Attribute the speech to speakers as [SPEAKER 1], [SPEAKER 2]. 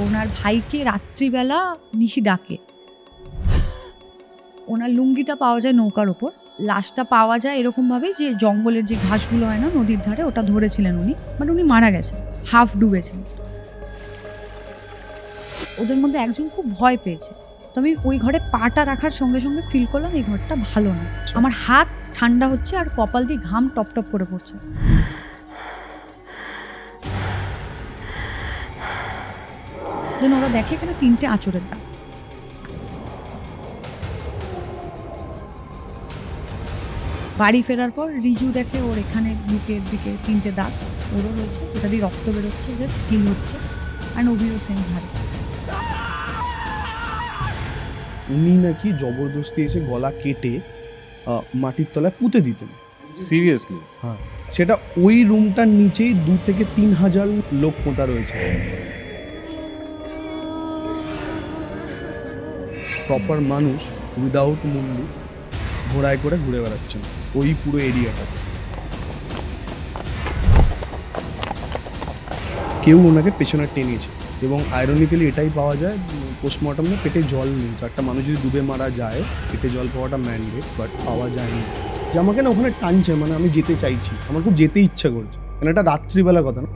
[SPEAKER 1] ওনার ভাইকে রাত্রিবেলা নিশি ডাকে। ওনার লুঙ্গিটা পাওয়া যায় নৌকার ওপর, লাশটা পাওয়া যায় এরকমভাবে যে জঙ্গলের যে ঘাসগুলো হয় না নদীর ধারে, ওটা ধরেছিলেন উনি, বাট উনি মারা গেছেন, হাফ ডুবেছিলেন। ওদের মধ্যে একজন খুব ভয় পেয়েছে, তো আমি ওই ঘরে পাটা রাখার সঙ্গে সঙ্গে ফিল করলাম এই ঘরটা ভালো না। আমার হাত ঠান্ডা হচ্ছে আর কপাল দিয়ে ঘাম টপ টপ করে পড়ছে। দেন ওরা দেখে এখানে 3টে আঁচড়ের দাগ। বাড়ি ফেরার পর রিজু দেখে ওর এখানে বুকের দিকে 3টে দাগ ওরও রয়েছে, ওটা দিয়ে রক্ত বেরোচ্ছে, জাস্ট হিল হচ্ছে। অ্যান্ড অভিও সেম ভারী।
[SPEAKER 2] উনি নাকি জবরদস্তি এসে গলা কেটে মাটির তলায় পুঁতে দিতেন।
[SPEAKER 3] সিরিয়াসলি?
[SPEAKER 2] হ্যাঁ, সেটা ওই রুমটার নিচেই 2 থেকে 3 হাজার লোক পোঁতা রয়েছে। প্রপার মানুষ উইদাউট মুন্ডু ঘোড়ায় করে ঘুরে বেড়াচ্ছেন ওই পুরো এরিয়াটাতে। কেউ ওনাকে পেছনে টেনেছে এবং আয়রনিক্যালি এটাই পাওয়া যায় পোস্টমর্টমে পেটে জল নেই। একটা মানুষ যদি ডুবে মারা যায় পেটে জল পাওয়াটা ম্যান্ডেট, বাট পাওয়া যায়নি। যে আমাকে না ওখানে টানছে, মানে আমি যেতে চাইছি, আমার খুব যেতে ইচ্ছা করছে, মানে এটা রাত্রিবেলা কথা না।